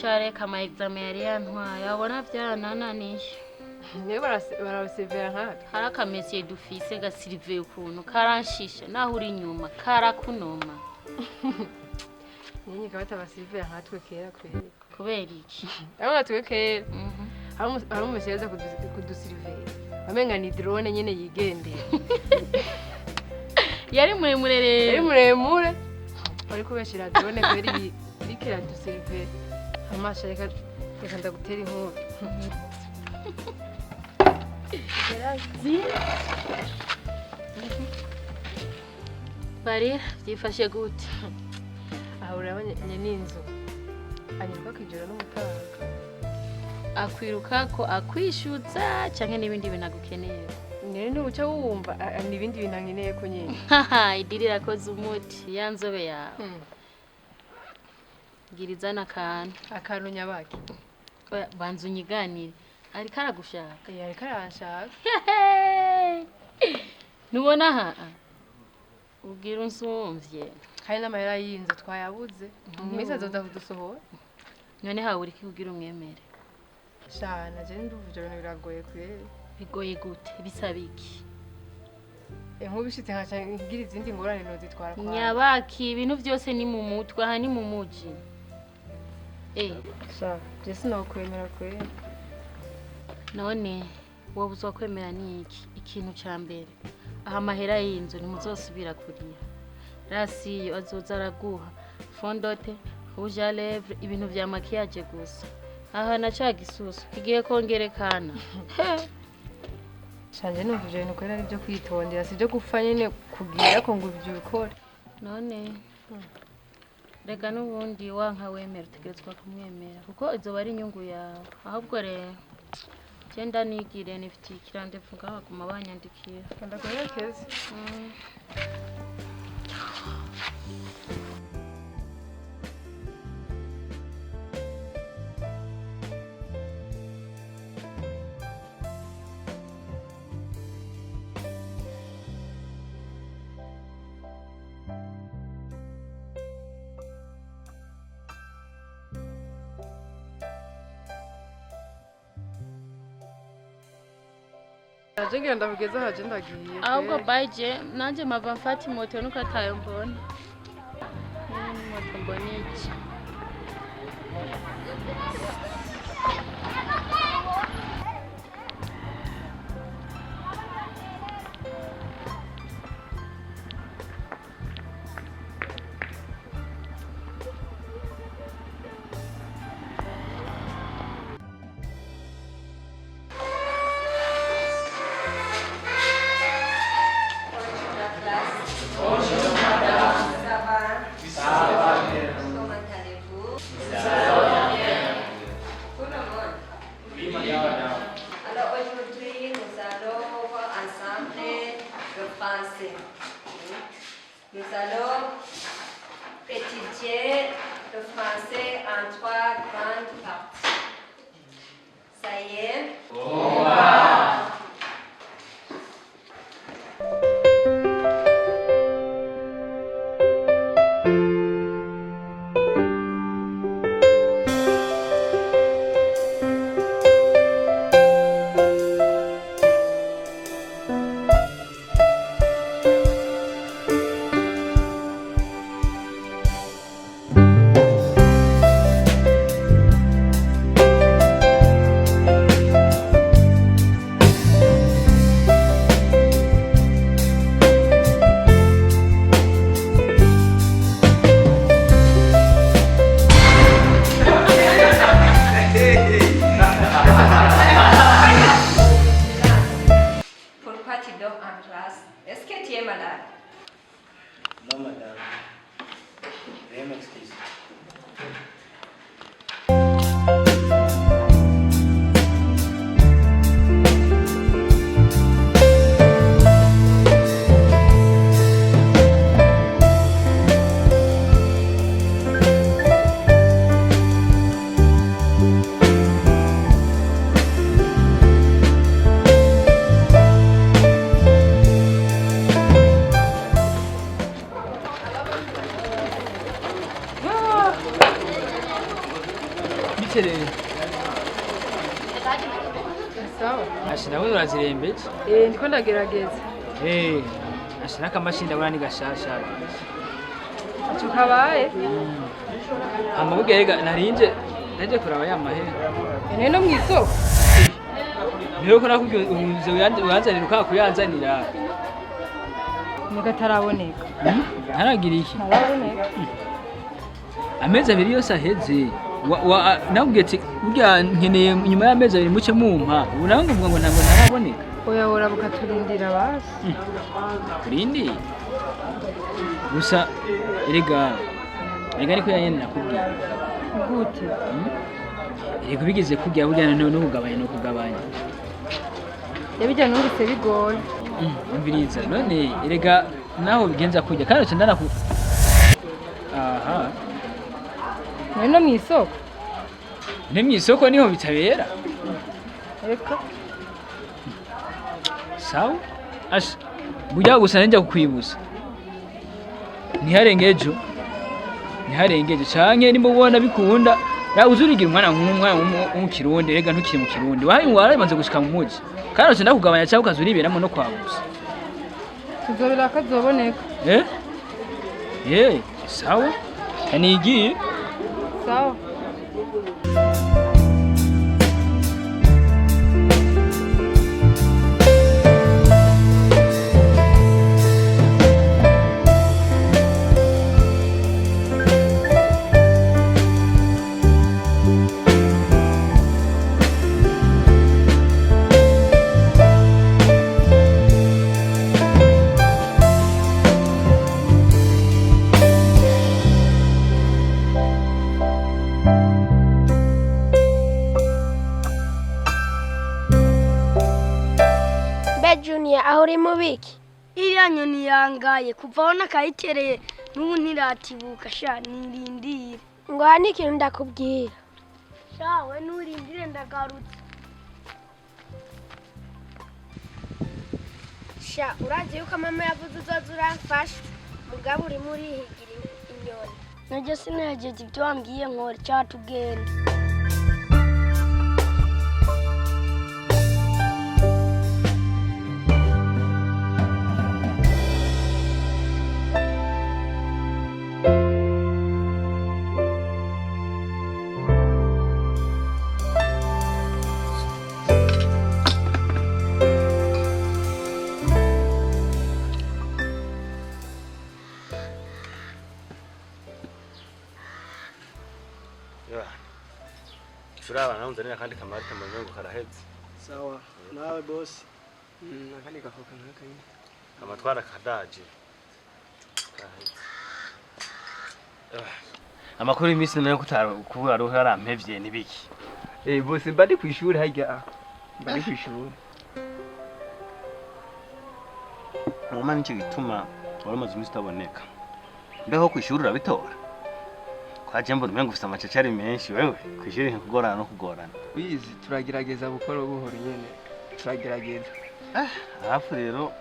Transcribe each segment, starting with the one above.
share kama exam yari yantwaye abona byarananiye niyo barabasevera nkaka hari akamesiye dufise gasirive ukuntu karanshisha naho uri inyuma karakunoma nyine kabata basevera nkatwe kera kwera kubera iki abo natwe kera hari umushyeza kudusirivera amenga ni drone nyine yigendera yari muremure rero yari muremure ariko bashira drone kwera ikira dusirivera amasha reka ndagutera inkuru Gerazi bari byifashe gute aho urabanye n'inzu anyirwa kwijoro n'umutaga akwiruka ko akwishutsa cyangwa n'ibindi binagukeneye nene n'ubucyo wumva n'ibindi binankeneye ko nyine haha idirira koze umuti yanzobe yawe girizana akantu nyabaki banzu nyiganire ariko aragushaka ariko aranshaka nubona aha ubwira unsumvye kandi n'amahera y'inzu twayabuze mu minsi azoza kudusohora none hawe uri kugira umwemere shana je nduvuje ibintu biragoye kwere bigoye gute bisaba iki nk'ubishitse nkaca ngira izindi ngorane no zitwara kwa nyabaki ibintu byose ni mu mutwe aha ni mu muji sha je sinokwemera kwere none wowe uzokwemera ni iki ikintu ca mbere aha amahera y'inzu ntimuzosubira kuriya rasiyo azoza araguha fondote rouge à lèvres ibintu vya maquillage gusa aha na ca gisusu kigiye kongerekana shanje numvije ibintu kwera ari byo kwitondera si byo gupfa nyine kugira ko ngo ibyo bikore none rega n'ubundi wanka wemera utegerezwa kumwemera kuko izoba ari inyungu yawe ahubwo rero genda nigire nifitiye ikirandevu ngaho baguma banyandikira ndakuherekeza Ajenge ndabugeza haje ndagiye. Ahubwo baje nanje mava mfata moto nuko atayo mbona. Moto mbona iki? Nous allons étudier le français en 3 grandes parties. Ça y est? On va. urarembeje ndiko ndagerageza ashira akamashini ndabona ni gashasha ico kabaye amabugega narinje naje kuraba ya mahera ene no mwisoko niho ko nakubwiye ubuze uyanzanira ukaka kuyanzanira mugataraboneka ntaragira iki ntaraboneka amezi abiri yose aheze nakubwiye ati burya nkeneye inyuma y'amezi abiri muce mumpa ubu nawe nguvuga ngo ntabwo ntaraboneka oya ora bukaturindira basi kurindi gusa erega niko yanyene nakubwiye gute erega bigeze kurya burya n'ubugabanya no kugabanya yabijya numvise bigoye umviriza none erega naho bigenza kurya kandi cyo ndanaku aha no mwisoko ne mwisoko niho bitabera reka sawa ash burya gusa njya kukwibuza ntiharengejo canke nimubona bikunda ya uzurigira umwana w'umukirundi rega ntukiri mu kirundi warabimaze gushika mu muji kandi cyo ndakugabanya cyangwa ukazuriberamo no kwagusa tuzobera kazoboneka sawa kanigiye sawa aho uri mubiki iriya nyoni yangaye kuva aho nakayitereye n'ubu ntiratibuka sha nirindire ngo hano ikintu ndakubwira shawe nurindire ndagarutse sha urazi yuko mama yavuze uzoza uramfasha mugabo urimo urihigira inyoni najya sinahageze ibyo wambwiye nkora cyangwa tugenda Turaba nawe nzanira kandi kamari kamaze ngo karaheze. Sawa. Nawe boss. Nakandi gafoka nakanye. Amatwara kadaje. Kaheze. Amakuru y'imisi nayo kubura roho yarampevye nibiki. Boss mbadi kwishuri hajya. Mbadi kwishuri. Ngoma n'iki gituma waramaze imisi taboneka. Mbeho kwishuri urabitora. Kwajembo umengo ufite amacacari menshi wewe kwishuri nkugorana no kugorana. Bizi turagerageza gukora buhoro nyene. Turagerageza. Hafu rero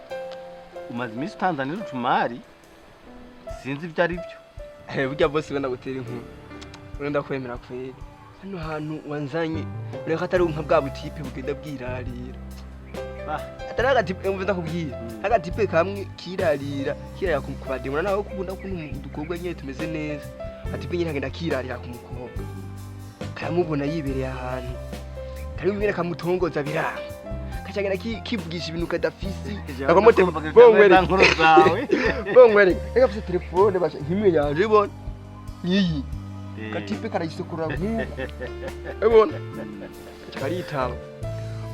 umaze imisi Tanzania utumari sinzi ibyo ari byo. Burya boss wenda gutera inkuru. Urenda kwemera kweri. Hano hantu wanzanye ureka atari nka bwa butipe bugenda bwirarira. Atari agatipe mvuze kubwira. Agatipe kamwe kirarira kubadimura naho kubunda kuntu dukobwa nyene tumeze neza. Atipe nyine agenda kirarira ku mukobwa. Karamubona yibereye ahantu. Kari bimwe kamutongoza biranga. Kacagenda kivugisha ibintu kadafisi. Akamote bongwere nkuru zawe. Bongwere. Ega afite telefone basha nkimwe yaje ibona. Nyiyi. Katipe karayisukura nk'uko. Ebona. Karitaba.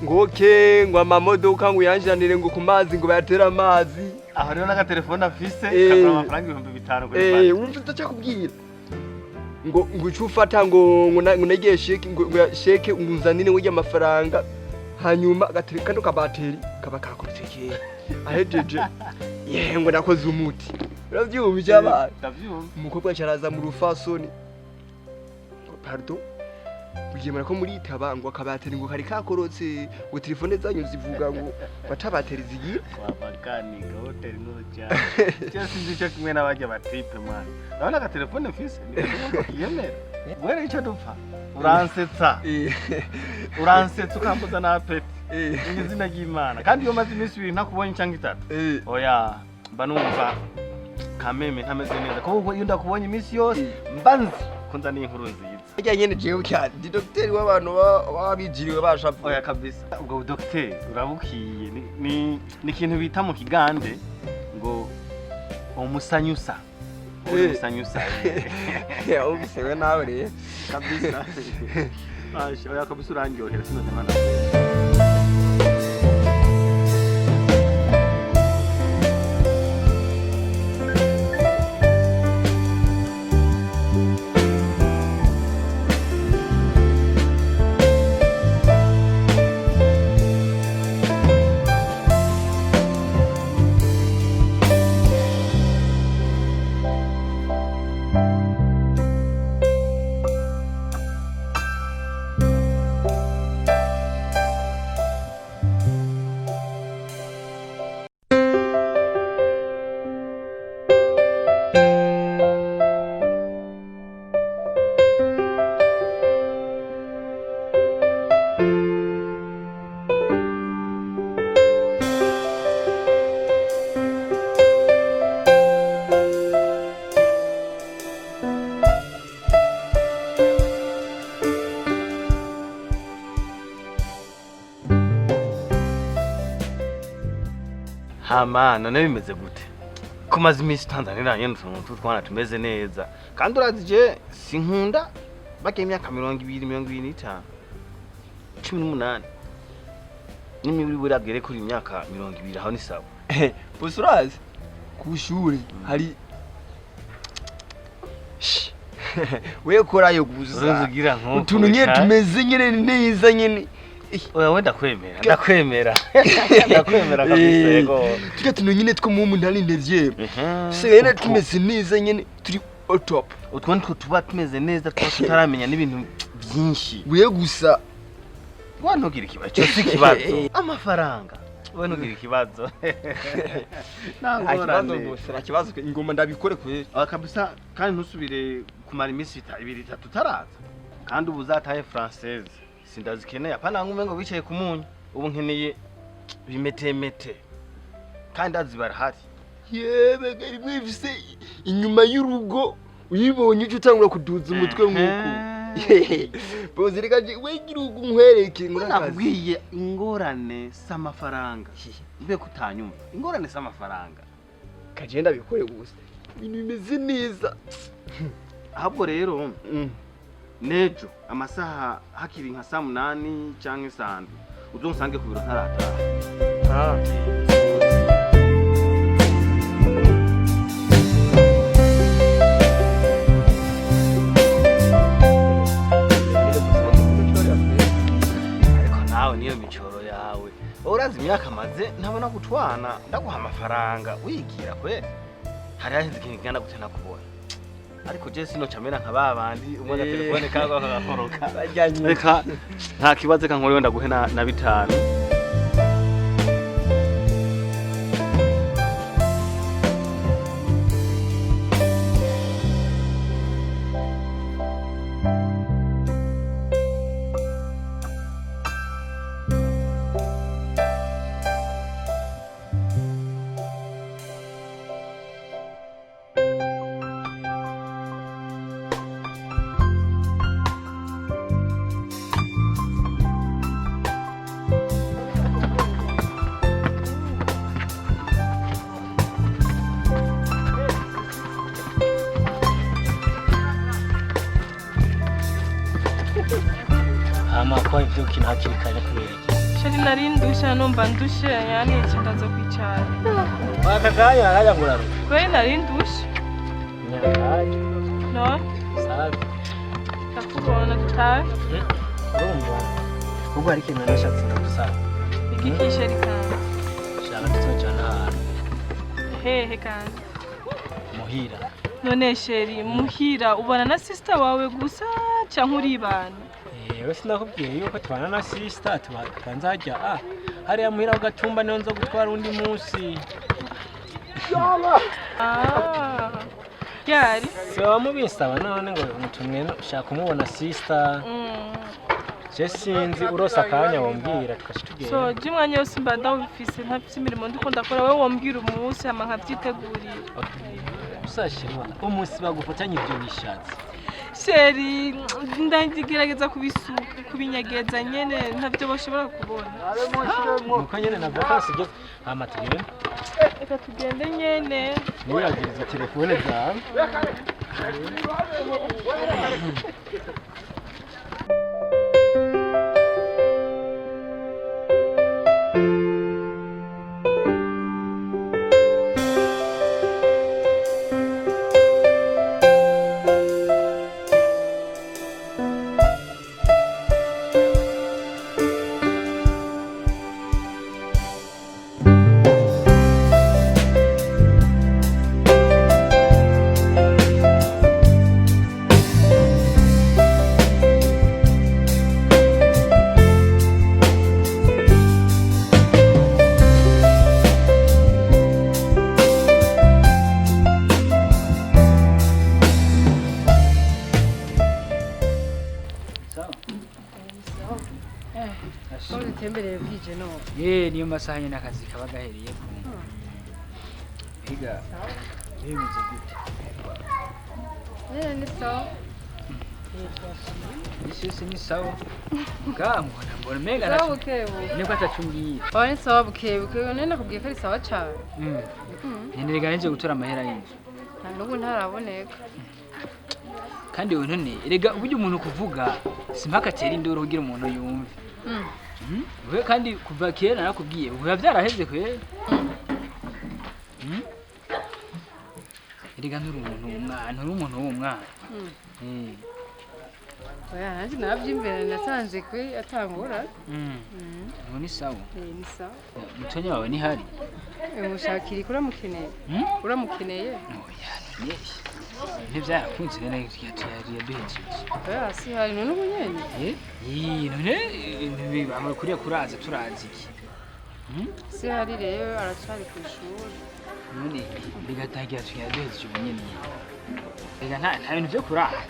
Ngoke ngo amamodoka ngo yanjanire ngo ku mazi ngo bayatera amazi. Aho rero naga telefone afise kagura amafaranga 5,000 kuri banki. Wumva utacakubwira. Ngo ucufata ngo nagiye sheke ngo sheke unzanine ngo amafaranga hanyuma agatereka kabateri kaba kakoretse kera ahejeje ngo nakoze umuti uravyumva abana umukobwa cyaraza mu rufasoni pardon ugiyemera ko muri itaba ngo akabateri ngo kari kakorotse ngo telefone zanyu zivuga ngo batabateri zigira wabakani hotel n'urujya cyose cyo kimwe n'abajya batipe mwana urabona aga telefone fise yemera were icyo dupfa uransetsa ukambuza na peti izina ry'Imana kandi iyo maze iminsi 2 ntakubonye cyangwa 3 oya mba numva kameme ntameze neza kuko iyo ndakubonye iminsi yose mbanzi kunza ni inkuru nziza ajya nyene jewe cyane di docteur w'abantu babijiriwe bashapu oya kabisa ubwo docteur urabukiye ni ikintu bita mu kigande ngo umusanyusa umusanyusa ya ubisewe nawe re kabisa oya kabisa urangyohera sinoze mana hama none bimeze gute kumaze iminsi Tanzania n'utuntu twana tumeze neza kandi urazije sinkunda bake imyaka 225 18 nimwe buragere kuri imyaka 200 aho ni sawa busurazi kushure hari we korayo guza uruzugira nko utuntu nye tumeze nyene neza nyene oya wenda ndakwemera kabisa yego tujya tuntu nyene two mu ntari ndevye sene tumeze neza nyene turi au top utwo tuba tumeze neza tutaramenya n'ibintu byinshi we gusa wantugira ikibazo cyo kibazo amafaranga we ntugira ikibazo kibazo ingoma ndabikore kweli kabisa kandi ntusubire kumara iminsi 2-3 taraza kandi ubu uzataye française sindazikeneye apana ngume ngo bicaye ku munyu ubu nkeneye bimetemete kandi azibarahari yebe mwivise inyuma y'urugo uyibonye uje utangura kuduza umutwe nk'uko bozirikaje wegira nkwereke nakubwiye ingorane s'amafaranga mbe kutanyumva ingorane s'amafaranga kagenda bikore gusa ibintu bimeze neza ahubwo rero nejo amasaha hakiri nka 8 canke 7 uzonsange ku biro ntarataha ariko nawe niyo micoro yawe urazi imyaka maze ntabona gutwana ndaguha amafaranga wigira kwe hari ahinze ikintu gana gute nakubona ariko je sino camera nka babandi umwana telefone kaga kakoroka reka nta kibazo kankore ndaguhe na 5 kwa ivyo kinakiri kare kubera shari nari ndusha numva ndushe yani ndaza kwicara bakakaya haya nguraro kwe nari ndushe nyakaye no sabe takubona tutaye urumva ubwo ari kintu nashatse ndagusaba iki shari kandi shaka tuzojana ahantu hehe kandi muhira none sheri muhira ubana na sister wawe gusa cyangwa uribana yewe sinakubwiye yuko tubana na sister tubanzajya hariya muhira ugatumba niyo nzo gutwara undi munsi yari so wamubisaba none ngo mutumwe ushaka kumubona sister je sinzi urosa akanya wombwira tukashitugenda so je umwanya wose mba ndawufise ntafise imirimo ndiko ndakora wewe wombwira umunsi hama nkavyitegurira usashima umunsi bagufatanya ivyo bishatse sheri ndagerageza kubinyegeza nyene ntavyo bashobora kubona nuko nyene na vacances je hama tugende reka tugende nyene niyagiriza telefone zawe niyo masaha nyine akazi kaba gahereye ku biga bimeze gute ni sawa isi yose ni sawa mbona mega sawa bukebu niko atacumbira ni sawa bukebu none nakubwiye ko ari sawa cyane nkenera nje gutora amahera y'inzu nta n'ubu ntaraboneka kandi we none erega uburyo umuntu kuvuga simpaka atera induru kugira umuntu yumve we kandi kuva kera nakubwiye ubu byaraheze kwera erega nturi umuntu w'umwana oya nanjye nabyimbere nasanze kwe atangura ubu ni sawa ni sawa mutonya wawe ni hari umushakira uramukeneye uramukeneye oya none ntibyarakunze rero yaduhejeje oya si hari none ubu nyene none kuriya kuraza turazi iki si hari rero aracari ku ishuri none bigatangira tuyaduhejeje ubu nyene rega nta bintu byo kuraza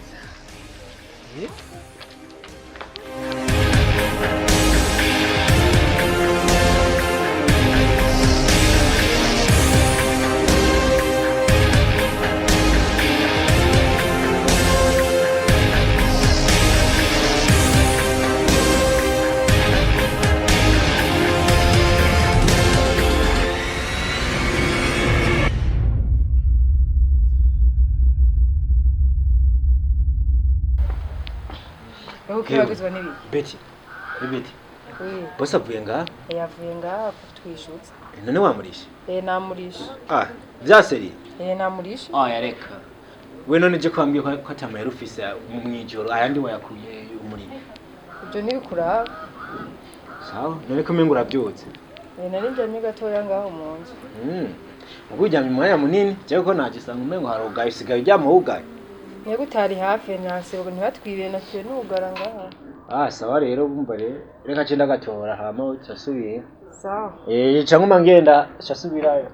ukibagizwa n'ibiki Betty boss avuye ngaha yavuye ngaha twishutse none wamurisha namurisha vyaseri namurisha yareka we none je kwambye ko atamahera ufise mu mwijoro ayandi wayakuye umurimo ibyo ntibikuraba sawa none ko mengo uravyutse nari njamye gatoya ngaho mu nzu ubwo ujyamye umwanya munini je ko nagisanga umengo harugaye usigaye ujyamo ugaye yego utari hafi nyansibuka ntibatwibire naciye n'ubugara ngaha sawa rero bumva rero reka cenda gatora hama utasubiye sawa cyangwa ngenda cyasubirayo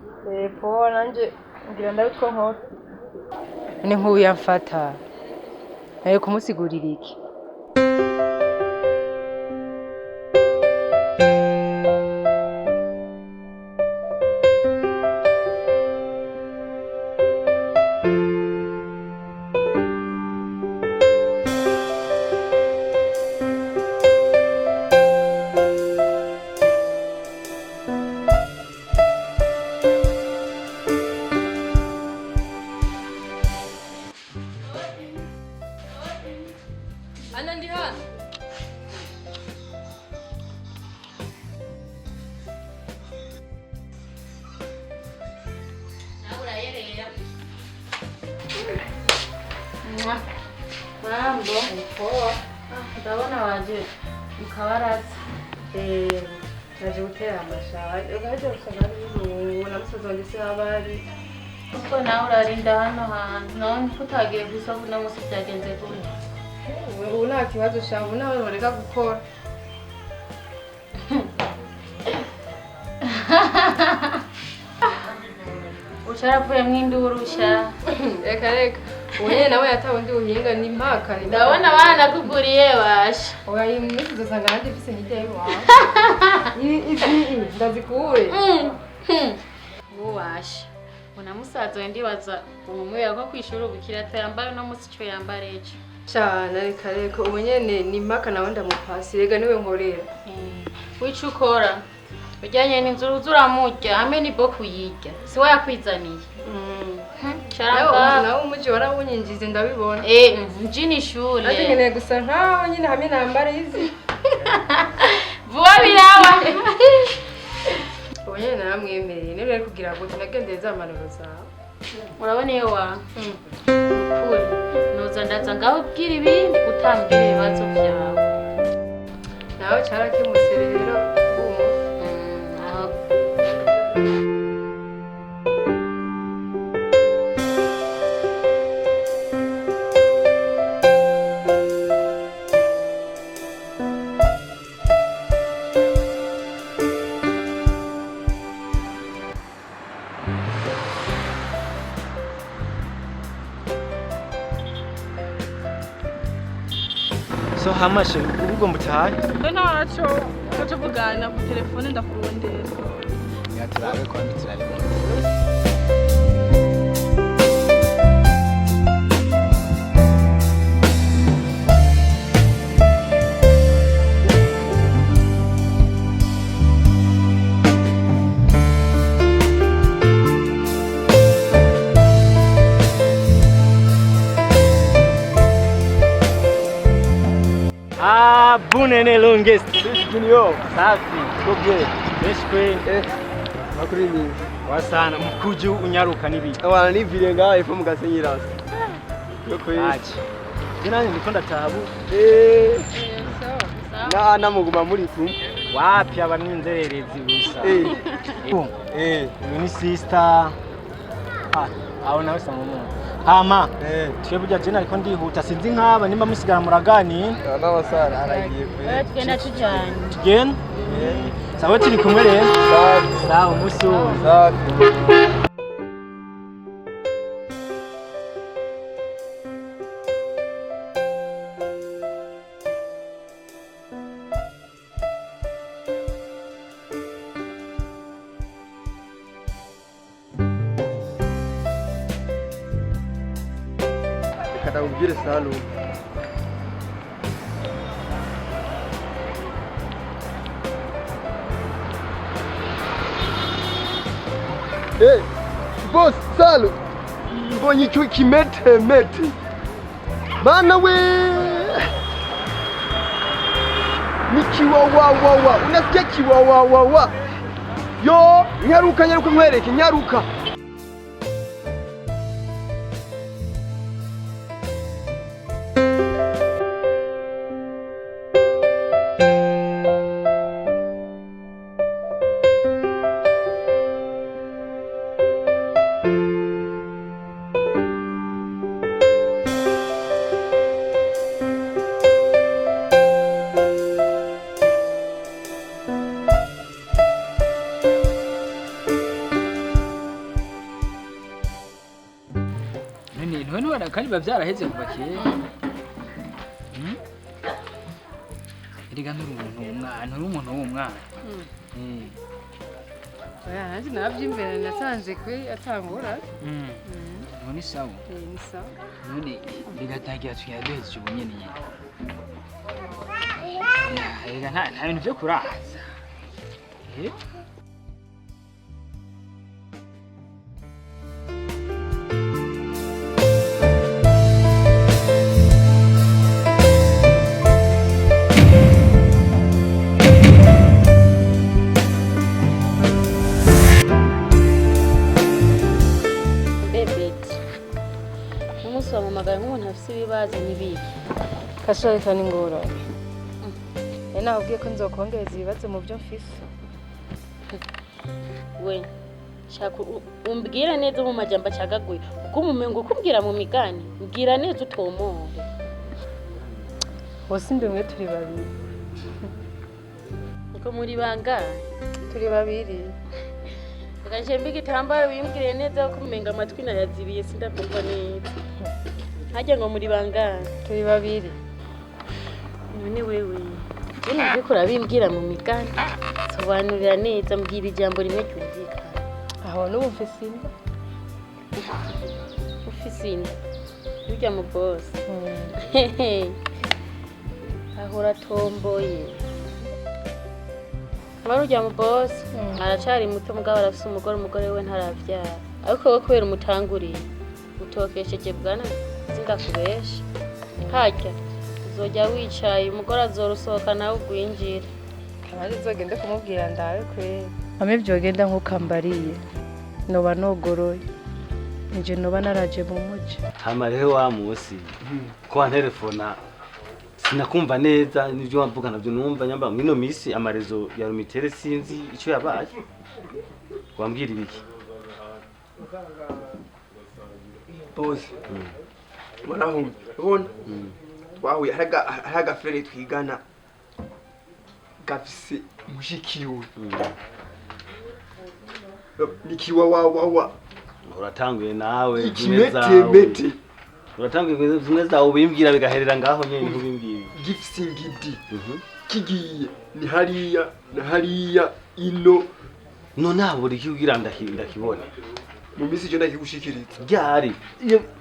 po nanje ngira ndabitwa nkora ni nk'ubu yamfata nayo kumusigurira iki Mambo poa. Ndabona waje mukabaraza. Naje gutera amashari. Ugaje usanga n'ubu namusozo ngise abari. Uko nawe urarinda hano hantu. None kutagiye gusaba no musi byagenze gute? Ubu nta kibazo shangu nawe ureka gukora. Usharavuye mwindurusha. Reka Oye nawe yatawe ndi uhinga ni mpaka. Ndabona banakuguriye basha. Oya iyi minsi uzosanga nanjye mfise hirya y'iwawe. Ndazikure. Ubasha. Una musaza we ndibaza umumwe ko kwishura ubukira atayambara no musi cyo yambara ejo. Cyane reka ubu nyene ni mpaka nawe ndamupasi rega niwe nkorera. Wicu ukora. Ujyanye n'inzuru zuramurya hamwe ni bo kuyirya. Si wa yakwizaniye. Nawe umuji warawunyinjize ndabibona. Njini shule. Ati nkeneye gusa nkaho nyine hamwe nambara izi. Vuba birawa. Oye naramwemereye none kugira ngo tunagendeye za manuro zawe. Urabona iyo wa. Kuri. Noza ndaza ngaho ubwira ibindi utambwira ibibazo byawe. Nawe cyarakemutse rero. So hamashe urugo mutaye? Ntacyo tuvugana ku telefone ndakurondera. Yaturabe ko nditsirabe. Bunene longest. Junior. Safi. Kubye. Beshwe. Makuri ni. Wasana mkuju unyaruka nibi. Abana nivire ngaho ifu mugasenyirasa. Aje. Jinani nikonda tabu. Na muguma muri kumwe. Wapi abaninzererezi gusa. Uyu ni sister. Aho nawe samumu. Hama. Twebujya jena ariko ndihuta sinzi nkaba nimba musigara muragani. N'abasara aragiye kwe. Twenda tujyanye. Tugenda? Sawa turi kumwe rero. Sawa umusi wose. Sawa. Kata ubwire Salu. Boss Salu. Mbonye icyo kimete. Bana we. Ni kiwawawawa. Unasikia kiwawawawa. Yo, nyaruka nkwereke nyaruka. kandi biba byaraheze kuva kera. Erega n'umuntu w'umwana. Nanjye nabyimbere nasanze kwe atangura. None sawa. Ni sawa. None bigatangira tuyaduheze ubunye nyine. Erega nta bintu byo kuraza. Hamagara nk'umuntu afite ibibazo n'ibiki. Kashoye kandi ngorane. Nakubwiye ko nzokongereza ibibazo mu byo mfise. We shaka umbwira neza mu majambo acagaguye. Uko umumengo ukubwira mu migani, mbwira neza utomore. Bose ndumwe turi babiri. Uko muri banga turi babiri. Ugaje mbigitambaro wimbwire neza ko umenga amatwi nayazibiye sindakumva neza. hajya ngo muri bangana turi babiri. none wewe uri uriko urabimbwira mu migani sobanurira neza mbwira ijambo rimwe ryumvikana Aho n'ubu mfise inda. ufise inda urya mu boss ahora tomboye Mara urya mu boss aracari muto mugabo arafise umugore we ntaravyara ariko we kubera umutanguriye utokesheje bwana sindakubesha harya uzojya wicaye umugore azorusohoka nawe ugwinjira Kandi zogende kumubwira ndawe kwera. Ame vyogenda nk'ukambariye. Noba nogoroye. Nje noba naraje mu muji. hama rero wa musi ko wanterefona sinakumva neza n'ibyo wamvuga navyo numva nyamba mwino misi amarezo ya rumitere sinzi ico yabaye wambwira ibiki Boss. Mwanahumbi. Ubona? Twahuye haraga frere twigana. Gafise mushikiwe. Nikiwa wa. uratanguye nawe Ikimete. uratanguye zimwe zawe ubimbwira bigaherera ngaho nyene ntubimbwira Gifise ingidi. Kigiye ni hariya ino. none habura iki kugira ndakibone Mu misi je ndakigushikiriza. ryari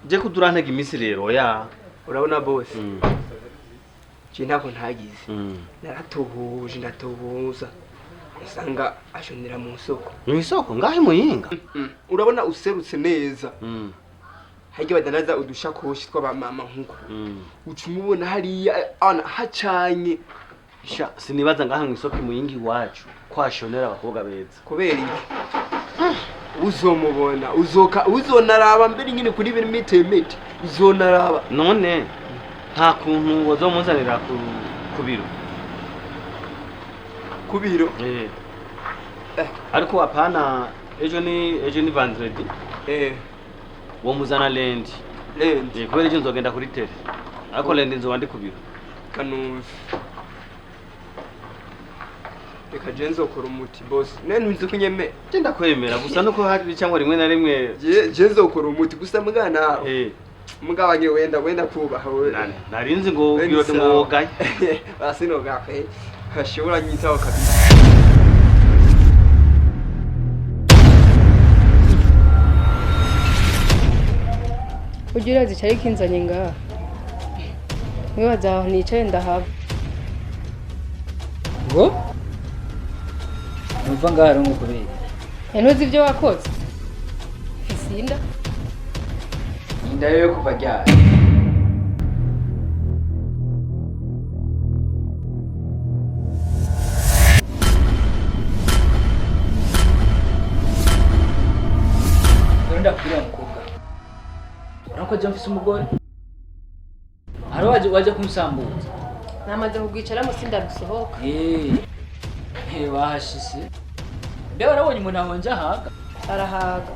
je kudurantega imisi rero ya Urabona boss. Je ntako ntagize. Naratohoje ndatohoza. Usanga ashonera mu soko. mu isoko ngahe muyinga Urabona userutse neza. Hajya badanaza udushakoshi tw'abamama nkuko. Ucumubona hariya ana hacanye. sha sinibaza ngahe mu isoko muyinga iwacu kwashonera abakobwa beza Kubera iki? Uzomubona uzonaraba mbere nyine kuri biri mite uzonaraba. none nta kuntu wazomuzanira ku biro Kubiro. ariko apana ejo ni vendredi wo muzana lendi kubera ejo nzogenda kuri tele ariko lendi nzoba ndi ku biro Kanuzi. Reka je nzokora umuti boss. Nene nzi kunyeme. Je ndakwemera gusa nuko hari cyangwa rimwe na rimwe Je nzokora umuti gusa mugana. Mugabanye wenda kubaha we. Narinzi ngo biro tumugaye. Basino gafe. Hashobora nyitaho kabisa. Ugira zicari kinzanye ngaha. Mwibaza aho nicaye ndahaba. ngo numva ngaho ari nk'ukubera Ntuzi ibyo wakoze? Mfise inda. inda yo kuva ryari ndakubwira mukobwa urako je mfise umugore haro waje kumsambuza Namaze kugwicaramo sindarusohoka. wahashise mbe warabonye umuntu ahonje ahaga Arahaga.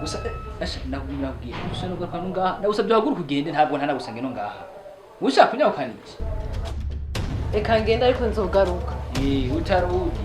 gusa ndakubwira gusa nuko kwa ngaha ndagusabye haguruka ugende ntabwo ntanagusange no ngaha ushaka kunyakana iki Reka ngenda ariko nzogaruka. utarugi